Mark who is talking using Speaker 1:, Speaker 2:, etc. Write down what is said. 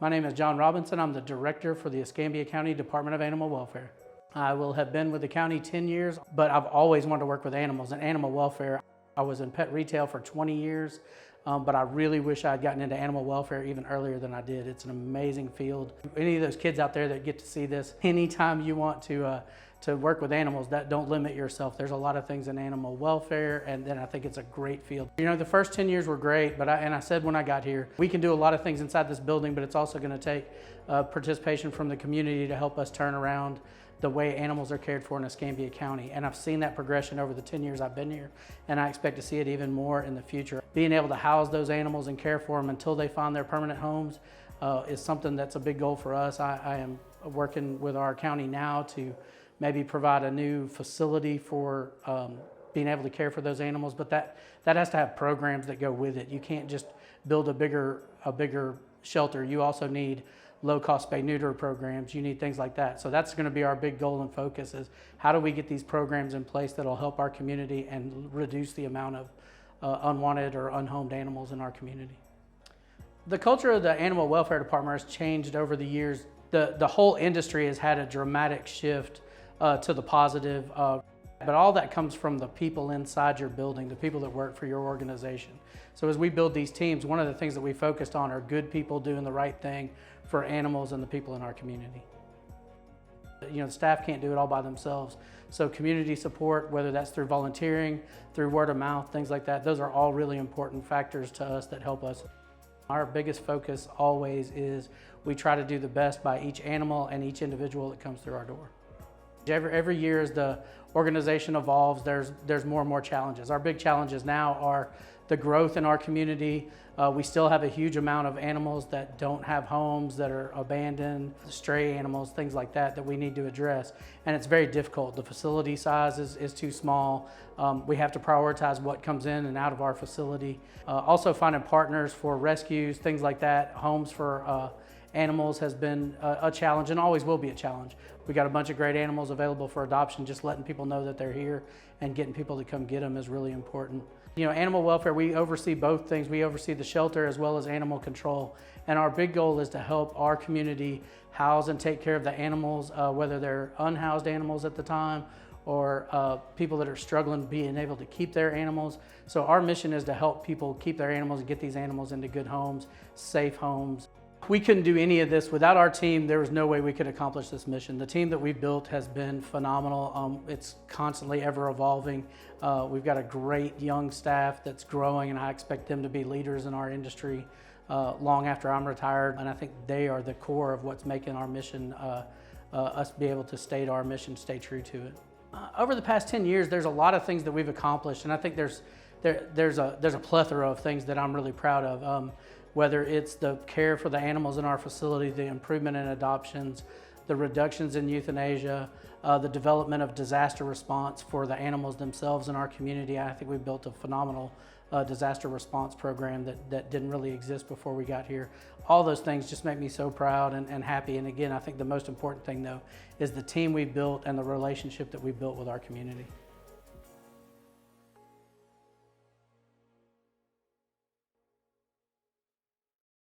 Speaker 1: My name is John Robinson. I'm the director for the Escambia County Department of Animal Welfare. I will have been with the county 10 years, but I've always wanted to work with animals and animal welfare. I was in pet retail for 20 years, but I really wish I had gotten into animal welfare even earlier than I did. It's an amazing field. Any of those kids out there that get to see this, anytime you want to work with animals, that don't limit yourself. There's a lot of things in animal welfare, and then I think it's a great field. You know, the first 10 years were great, but I said when I got here, we can do a lot of things inside this building, but it's also going to take participation from the community to help us turn around the way animals are cared for in Escambia County. And I've seen that progression over the 10 years I've been here, and I expect to see it even more in the future. Being able to house those animals and care for them until they find their permanent homes is something that's a big goal for us. I am working with our county now to maybe provide a new facility for being able to care for those animals, but that has to have programs that go with it. You can't just build a bigger shelter. You also need low-cost spay-neuter programs. You need things like that. So that's going to be our big goal and focus, is how do we get these programs in place that'll help our community and reduce the amount of unwanted or unhomed animals in our community. The culture of the animal welfare department has changed over the years. The whole industry has had a dramatic shift to the positive, but all that comes from the people inside your building, the people that work for your organization. So as we build these teams, one of the things that we focused on are good people doing the right thing for animals and the people in our community. You know, the staff can't do it all by themselves. So community support, whether that's through volunteering, through word of mouth, things like that, those are all really important factors to us that help us. Our biggest focus always is we try to do the best by each animal and each individual that comes through our door. Every year as the organization evolves, there's more and more challenges. Our big challenges now are the growth in our community. We still have a huge amount of animals that don't have homes, that are abandoned, stray animals, things like that we need to address. And it's very difficult. The facility size is too small. We have to prioritize what comes in and out of our facility. Also finding partners for rescues, things like that, homes for animals has been a challenge and always will be a challenge. We got a bunch of great animals available for adoption. Just letting people know that they're here and getting people to come get them is really important. You know, animal welfare, we oversee both things. We oversee the shelter as well as animal control. And our big goal is to help our community house and take care of the animals, whether they're unhoused animals at the time or people that are struggling being able to keep their animals. So our mission is to help people keep their animals and get these animals into good homes, safe homes. We couldn't do any of this without our team. There was no way we could accomplish this mission. The team that we've built has been phenomenal. It's constantly ever evolving. We've got a great young staff that's growing, and I expect them to be leaders in our industry long after I'm retired. And I think they are the core of what's making our mission, us be able to state our mission, stay true to it. Over the past 10 years, there's a lot of things that we've accomplished, and I think there's a plethora of things that I'm really proud of. Whether it's the care for the animals in our facility, the improvement in adoptions, the reductions in euthanasia, the development of disaster response for the animals themselves in our community. I think we've built a phenomenal disaster response program that didn't really exist before we got here. All those things just make me so proud and happy. And again, I think the most important thing though is the team we've built and the relationship that we've built with our community.